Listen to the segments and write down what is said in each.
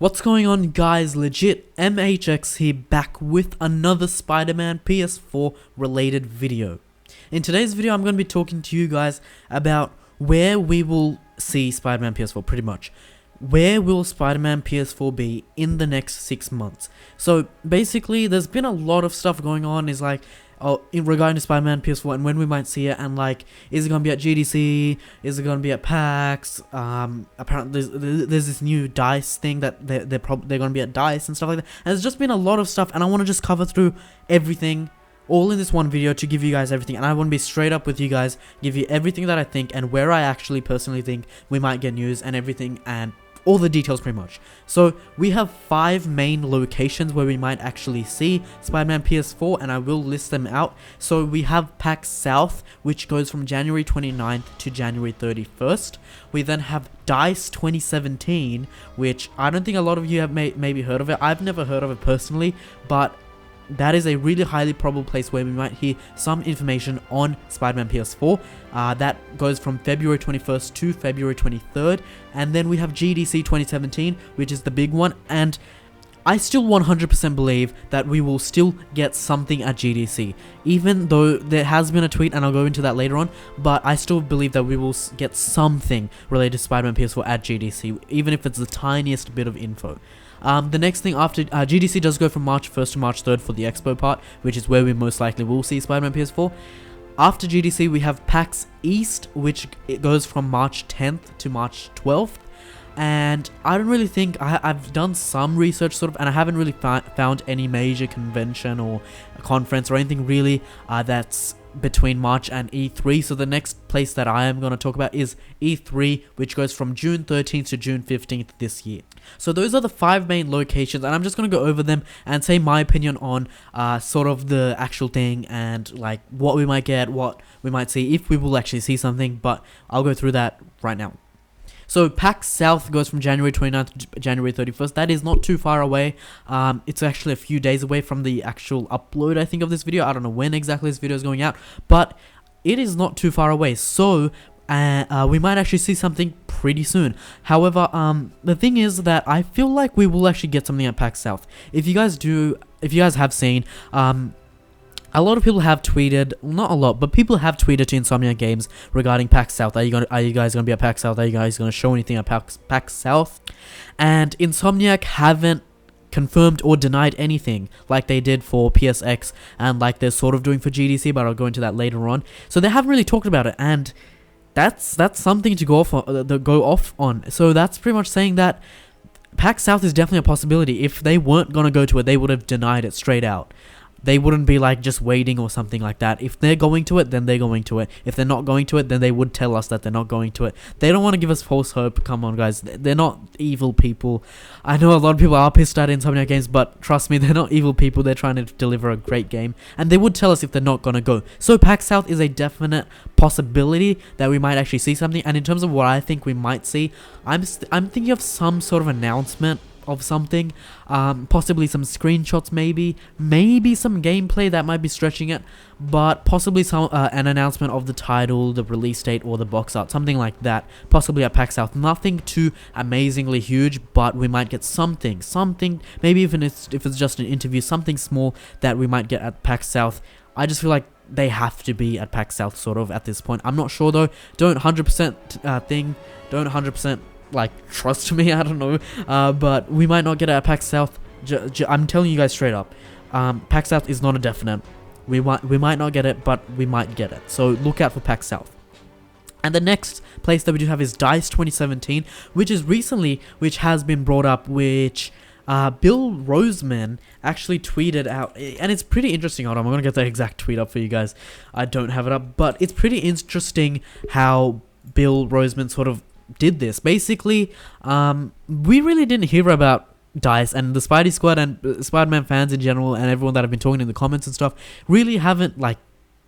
What's going on, guys? LegitMHx here, back with another Spider-Man PS4 related video. In today's video, I'm going to be talking to you guys about where we will see Spider-Man PS4, pretty much. Where will Spider-Man PS4 be in the next 6 months? So basically, there's been a lot of stuff going on, in regarding to Spider-Man PS4 and when we might see it, and is it going to be at GDC? Is it going to be at PAX? Apparently there's this new DICE thing that they're going to be at DICE and stuff like that. And there's just been a lot of stuff, and I want to just cover through everything all in this one video to give you guys everything. And I want to be straight up with you guys, give you everything that I think and where I actually personally think we might get news and everything, and all the details pretty much. So we have 5 main locations where we might actually see Spider-Man PS4, and I will list them out. So we have PAX South, which goes from January 29th to January 31st. We then have DICE 2017, which I don't think a lot of you have maybe heard of it. I've never heard of it personally, but that is a really highly probable place where we might hear some information on Spider-Man PS4. That goes from February 21st to February 23rd. And then we have GDC 2017, which is the big one. And I still 100% believe that we will still get something at GDC. Even though there has been a tweet, and I'll go into that later on. But I still believe that we will get something related to Spider-Man PS4 at GDC, even if it's the tiniest bit of info. The next thing after GDC does go from March 1st to March 3rd for the expo part, which is where we most likely will see Spider-Man PS4. After GDC, we have PAX East, which it goes from March 10th to March 12th. And I don't really think, I've done some research sort of, and I haven't really found any major convention or conference or anything really that's between March and E3. So the next place that I am going to talk about is E3, which goes from June 13th to June 15th this year. So those are the 5 main locations, and I'm just going to go over them and say my opinion on sort of the actual thing, and what we might get, what we might see, if we will actually see something. But I'll go through that right now. So PAX South goes from January 29th to January 31st. That is not too far away. It's actually a few days away from the actual upload, I think, of this video. I don't know when exactly this video is going out, but it is not too far away. So we might actually see something pretty soon. However, the thing is that I feel like we will actually get something at PAX South. If you guys have seen, a lot of people have tweeted, not a lot, but people have tweeted to Insomniac Games regarding PAX South. Are you guys gonna be at PAX South? Are you guys gonna show anything at PAX South? And Insomniac haven't confirmed or denied anything like they did for PSX, and like they're sort of doing for GDC, but I'll go into that later on. So they haven't really talked about it, and that's something to go off on. So that's pretty much saying that PAX South is definitely a possibility. If they weren't gonna go to it, they would have denied it straight out. They wouldn't be just waiting or something like that. If they're going to it, then they're going to it. If they're not going to it, then they would tell us that they're not going to it. They don't want to give us false hope. Come on, guys. They're not evil people. I know a lot of people are pissed at Insomniac Games, but trust me, they're not evil people. They're trying to deliver a great game, and they would tell us if they're not going to go. So PAX South is a definite possibility that we might actually see something. And in terms of what I think we might see, I'm thinking of some sort of announcement of something, possibly some screenshots, maybe some gameplay. That might be stretching it, but possibly some an announcement of the title, the release date, or the box art, something like that, possibly at PAX South. Nothing too amazingly huge, but we might get something, maybe even if it's just an interview, something small that we might get at PAX South. I just feel like they have to be at PAX South sort of at this point. I'm not sure though. Don't 100% trust me, I don't know, but we might not get it at PAX South. I'm telling you guys straight up, PAX South is not a definite. We might not get it, but we might get it. So look out for PAX South. And the next place that we do have is DICE 2017, which has been brought up, which Bill Roseman actually tweeted out, and it's pretty interesting. Hold on, I'm gonna get the exact tweet up for you guys. I don't have it up, but it's pretty interesting how Bill Roseman sort of did this. Basically, we really didn't hear about DICE, and the Spidey squad and Spider-Man fans in general, and everyone that have been talking in the comments and stuff, really haven't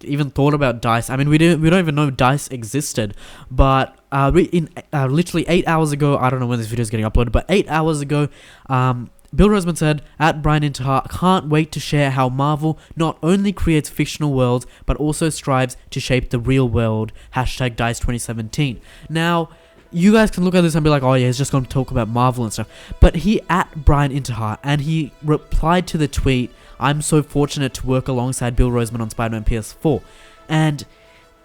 even thought about DICE. I mean, we don't even know DICE existed. But literally 8 hours ago, I don't know when this video is getting uploaded, but 8 hours ago, Bill Roseman said, at Brian Intihar, can't wait to share how Marvel not only creates fictional worlds, but also strives to shape the real world. #DICE 2017. Now, you guys can look at this and be like, oh yeah, he's just going to talk about Marvel and stuff. But he at Brian Interhart, and he replied to the tweet, "I'm so fortunate to work alongside Bill Roseman on Spider-Man PS4." And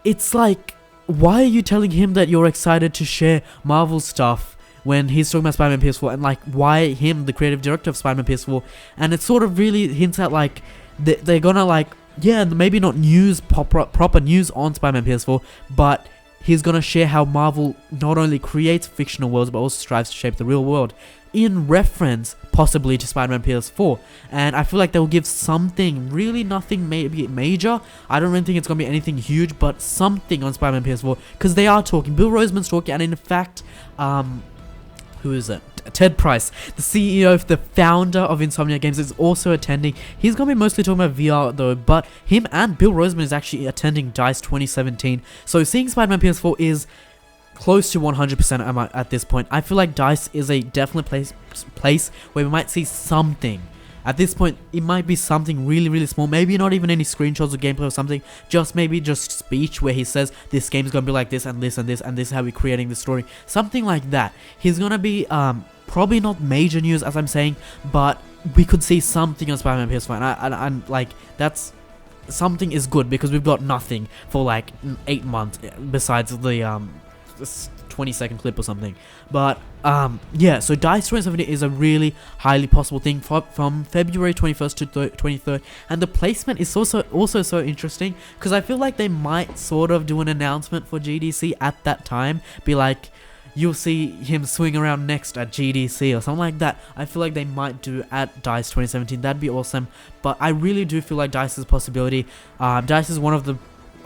it's like, why are you telling him that you're excited to share Marvel stuff when he's talking about Spider-Man PS4? And like, why him, the creative director of Spider-Man PS4? And it sort of really hints at like, they're gonna like, yeah, maybe not proper news on Spider-Man PS4, but he's gonna share how Marvel not only creates fictional worlds but also strives to shape the real world, in reference possibly to Spider-Man PS4. And I feel like they'll give something, really nothing maybe major. I don't really think it's gonna be anything huge, but something on Spider-Man PS4, because they are talking. Bill Roseman's talking, and in fact, who is it? Ted Price, the CEO, the founder of Insomniac Games, is also attending. He's going to be mostly talking about VR though, but him and Bill Roseman is actually attending DICE 2017. So seeing Spider-Man PS4 is close to 100% at this point. I feel like DICE is a definite place where we might see something. At this point, it might be something really, really small. Maybe not even any screenshots or gameplay or something. Maybe just speech where he says, this game's gonna be like this and this and this, and this is how we're creating the story. Something like that. He's gonna be, probably not major news as I'm saying, but we could see something on Spider-Man PS4. And I'm like, that's... something is good, because we've got nothing for like 8 months besides the, 20-second clip or something. But yeah, so DICE 2017 is a really highly possible thing from February 21st to 23rd, and the placement is also so interesting, because I feel like they might sort of do an announcement for GDC at that time, be like, you'll see him swing around next at GDC or something like that. I feel like they might do at DICE 2017. That'd be awesome. But I really do feel like DICE is a possibility. DICE is one of the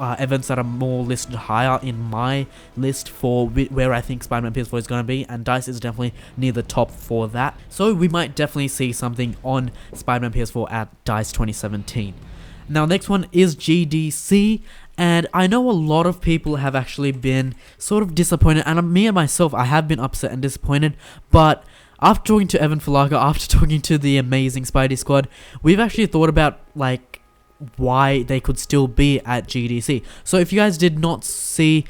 events that are more listed higher in my list for where I think Spider-Man PS4 is going to be, and DICE is definitely near the top for that. So we might definitely see something on Spider-Man PS4 at DICE 2017. Now, next one is GDC, and I know a lot of people have actually been sort of disappointed, and me and myself, I have been upset and disappointed, but after talking to Evan Falaga, after talking to the amazing Spidey squad, we've actually thought about, like, why they could still be at GDC. So if you guys did not see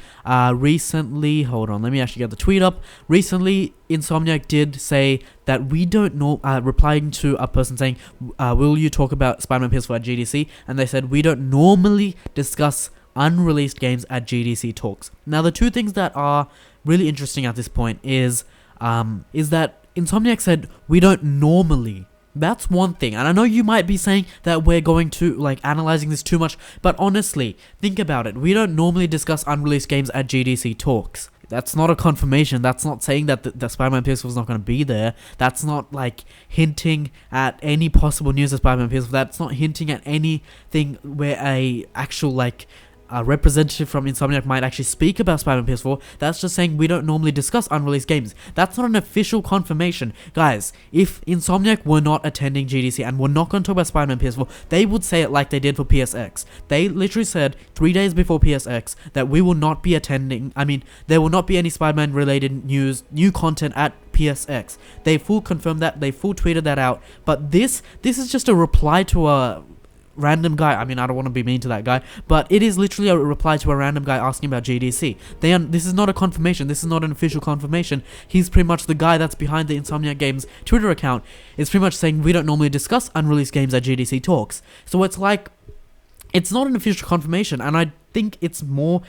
recently, hold on, let me actually get the tweet up. Recently, Insomniac did say that we don't know, replying to a person saying, will you talk about Spider-Man PS4 at GDC? And they said, we don't normally discuss unreleased games at GDC talks. Now, the two things that are really interesting at this point is that Insomniac said, we don't normally. That's one thing, and I know you might be saying that we're going to, like, analyzing this too much, but honestly, think about it. We don't normally discuss unreleased games at GDC talks. That's not a confirmation. That's not saying that the Spider-Man PS4 is not going to be there. That's not, like, hinting at any possible news of Spider-Man PS4. That's not hinting at anything where a actual, like, a representative from Insomniac might actually speak about Spider-Man PS4. That's just saying we don't normally discuss unreleased games. That's not an official confirmation. Guys, if Insomniac were not attending GDC and were not going to talk about Spider-Man PS4, they would say it like they did for PSX. They literally said 3 days before PSX that we will not be attending. I mean, there will not be any Spider-Man related news, new content at PSX. They full confirmed that. They full tweeted that out. But this is just a reply to a random guy. I mean, I don't want to be mean to that guy, but it is literally a reply to a random guy asking about GDC. This is not a confirmation. This is not an official confirmation. He's pretty much the guy that's behind the Insomniac Games Twitter account. It's pretty much saying we don't normally discuss unreleased games at GDC talks. So it's like, it's not an official confirmation, and I think it's more,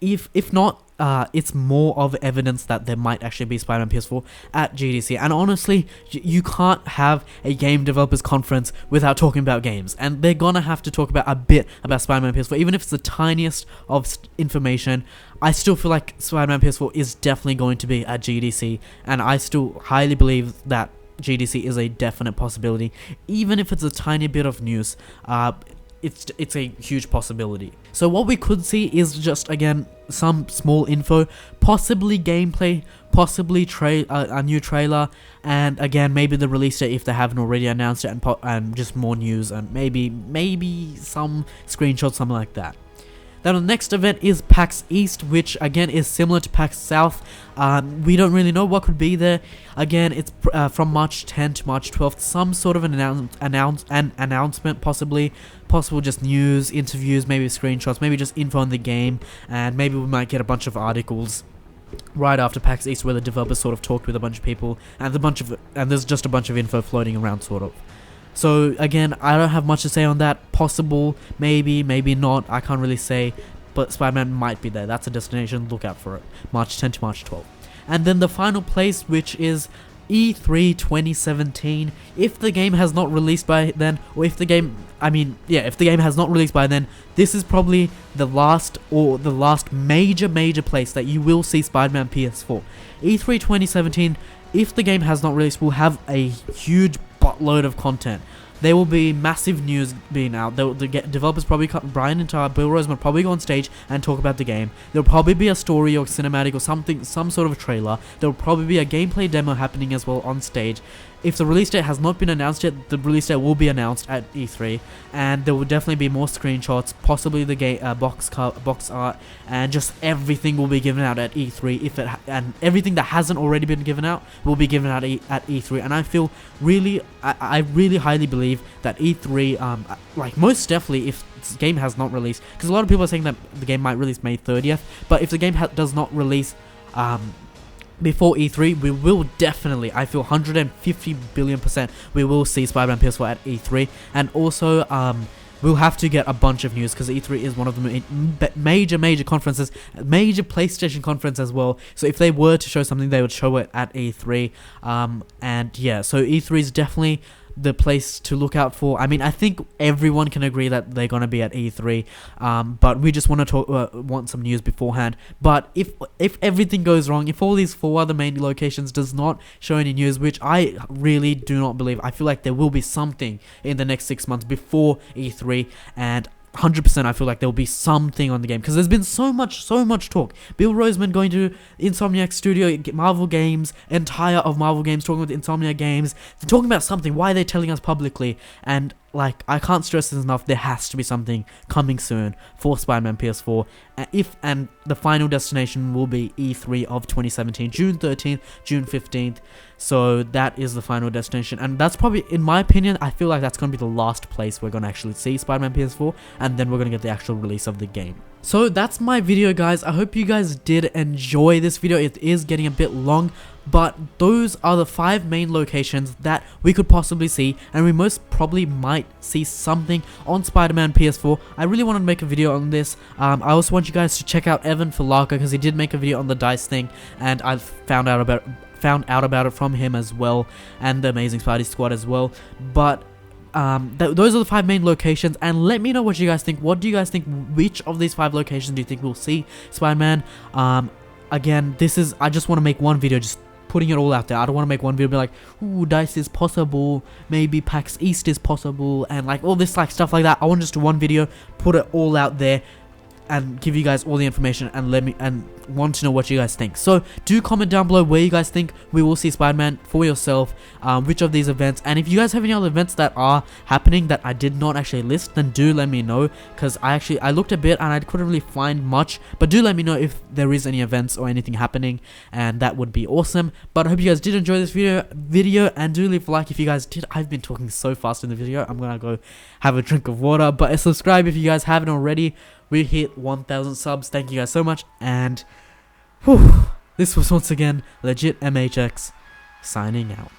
if not, it's more of evidence that there might actually be Spider-Man PS4 at GDC. And honestly, you can't have a game developers conference without talking about games, and they're gonna have to talk about a bit about Spider-Man PS4, even if it's the tiniest of information. I still feel like Spider-Man PS4 is definitely going to be at GDC, and I still highly believe that GDC is a definite possibility, even if it's a tiny bit of news. It's a huge possibility. So what we could see is just, again, some small info, possibly gameplay, possibly a new trailer, and again, maybe the release date if they haven't already announced it, and just more news, and maybe some screenshots, something like that. Then the next event is PAX East, which again is similar to PAX South. We don't really know what could be there. Again, it's from March 10th to March 12th. Some sort of an announcement, possible just news, interviews, maybe screenshots, maybe just info on the game, and maybe we might get a bunch of articles. right after PAX East, where the developers sort of talked with a bunch of people, and there's just a bunch of info floating around, sort of. So again, I don't have much to say on that. Possible, maybe not, I can't really say, but Spider-Man might be there. That's a destination, look out for it. March 10 to March 12. And then the final place, which is E3 2017. If the game has not released by then, or if the game has not released by then, this is probably the last major place that you will see Spider-Man PS4. E3 2017, if the game has not released, will have a huge buttload of content. There will be massive news being out. The developers probably Brian and Bill Roseman probably go on stage and talk about the game. There'll probably be a story or cinematic or something, some sort of trailer. There'll probably be a gameplay demo happening as well on stage. If the release date has not been announced yet, the release date will be announced at E3, and there will definitely be more screenshots, possibly the game box art, and just everything will be given out at E3. And everything that hasn't already been given out will be given out at E3. And I feel I really highly believe that E3, like most definitely, if this game has not released, because a lot of people are saying that the game might release May 30th, but if the game does not release before E3, we will definitely, I feel 150 billion%, we will see Spider-Man PS4 at E3. And also, we'll have to get a bunch of news, because E3 is one of the major conferences, major PlayStation conference as well. So if they were to show something, they would show it at E3. And yeah, so E3 is definitely the place to look out for. I mean, I think everyone can agree that they're gonna be at E3, but we just want to want some news beforehand. But if everything goes wrong, if all these 4 other main locations does not show any news, which I really do not believe, I feel like there will be something in the next 6 months before E3, and 100% I feel like there will be something on the game, because there's been so much talk. Bill Roseman going to Insomniac Studio, Marvel Games, entire of Marvel Games, talking with Insomniac Games. They're talking about something. Why are they telling us publicly? And like, I can't stress this enough, there has to be something coming soon for Spider-Man PS4. And the final destination will be E3 of 2017, June 13th, June 15th. So that is the final destination, and that's probably, in my opinion, I feel like that's going to be the last place we're going to actually see Spider-Man PS4, and then we're going to get the actual release of the game. So that's my video, guys. I hope you guys did enjoy this video. It is getting a bit long, but those are the 5 main locations that we could possibly see, and we most probably might see something on Spider-Man PS4. I really wanted to make a video on this. I also want you guys to check out Evan Falaka, because he did make a video on the DICE thing, and I've found out about it from him as well, and the Amazing Spidey Squad as well. But those are the 5 main locations, and let me know what you guys think. What do you guys think? Which of these 5 locations do you think we'll see Spider-Man? Again, I just want to make one video, just putting it all out there. I don't want to make one video be like, ooh, DICE is possible, maybe PAX East is possible, and like all this like stuff like that. I want to just do one video, put it all out there, and give you guys all the information, and want to know what you guys think. So do comment down below where you guys think we will see Spider-Man for yourself, which of these events, and if you guys have any other events that are happening that I did not actually list, then do let me know, because I looked a bit and I couldn't really find much. But do let me know if there is any events or anything happening, and that would be awesome. But I hope you guys did enjoy this video, and do leave a like if you guys did. I've been talking so fast in the video, I'm gonna go have a drink of water. But subscribe if you guys haven't already. We hit 1,000 subs. Thank you guys so much. And this was once again LegitMHx signing out.